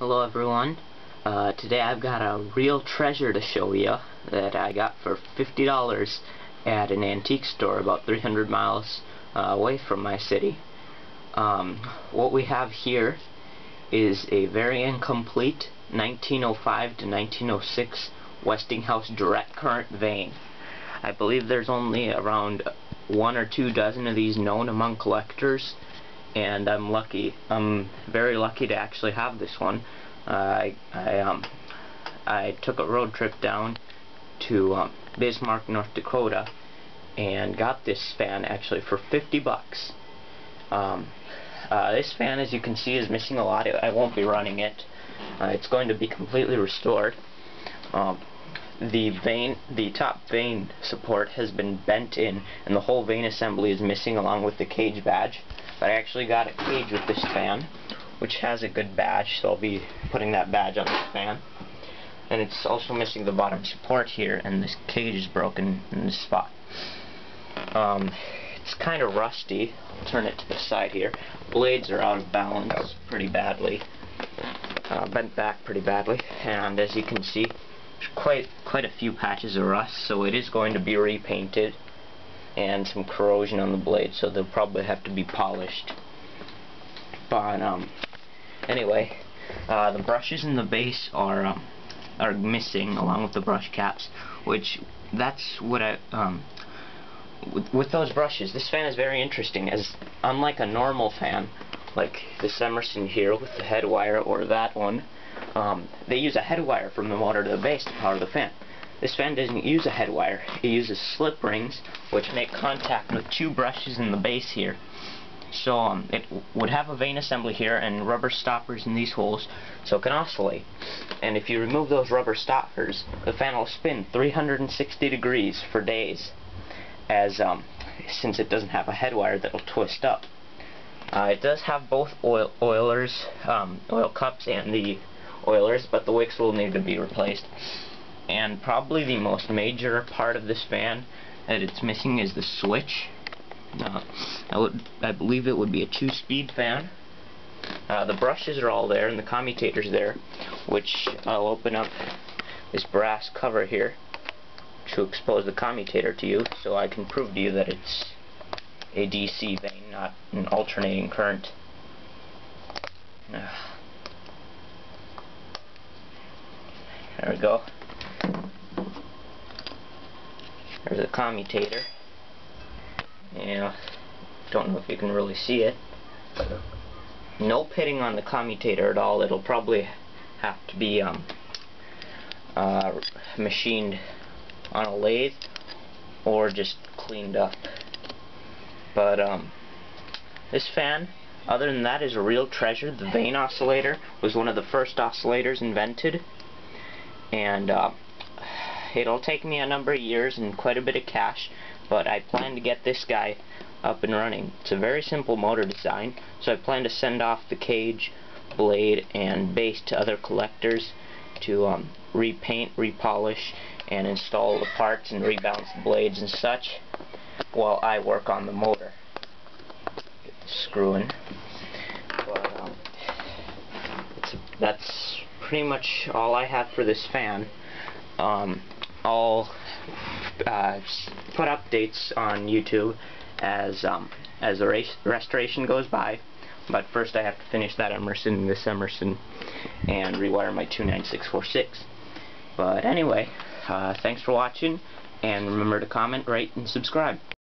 Hello everyone. Today I've got a real treasure to show you that I got for $50 at an antique store about 300 miles away from my city. What we have here is a very incomplete 1905 to 1906 Westinghouse direct current vane. I believe there's only around 1 or 2 dozen of these known among collectors, and I'm very lucky to actually have this one. I took a road trip down to Bismarck, North Dakota, and got this fan actually for $50. This fan, as you can see, is missing a lot. I won't be running it. It's going to be completely restored. The top vane support has been bent in, and the whole vane assembly is missing along with the cage badge. But I actually got a cage with this fan, which has a good badge, so I'll be putting that badge on this fan. And it's also missing the bottom support here, and this cage is broken in this spot. It's kind of rusty. I'll turn it to the side here. Blades are out of balance pretty badly, bent back pretty badly, and as you can see, there's quite a few patches of rust, so it is going to be repainted, and some corrosion on the blade, so they'll probably have to be polished. But anyway, the brushes in the base are missing, along with the brush caps, which that's what with those brushes, this fan is very interesting, as unlike a normal fan like this Emerson here with the head wire, or that one, they use a head wire from the motor to the base to power the fan. This fan doesn't use a head wire. It uses slip rings, which make contact with 2 brushes in the base here. So it would have a vane assembly here and rubber stoppers in these holes, so it can oscillate. And if you remove those rubber stoppers, the fan will spin 360 degrees for days, as since it doesn't have a head wire that will twist up. It does have both oil cups and the oilers, but the wicks will need to be replaced. And probably the most major part of this fan that it's missing is the switch. I believe it would be a 2-speed fan. The brushes are all there, and the commutator's there, which I'll open up this brass cover here to expose the commutator to you, so I can prove to you that it's a DC vane, not an alternating current. There we go. There's a commutator. Yeah, don't know if you can really see it. No pitting on the commutator at all. It'll probably have to be machined on a lathe or just cleaned up. But this fan, other than that, is a real treasure. The vane oscillator was one of the first oscillators invented, and it'll take me a number of years and quite a bit of cash, but I plan to get this guy up and running. It's a very simple motor design, so I plan to send off the cage, blade, and base to other collectors to repaint, repolish, and install the parts and rebalance the blades and such, while I work on the motor. Get the screw in. But that's pretty much all I have for this fan. I'll put updates on YouTube as the restoration goes by, but first I have to finish that this Emerson, and rewire my 29646. But anyway, thanks for watching, and remember to comment, rate, and subscribe.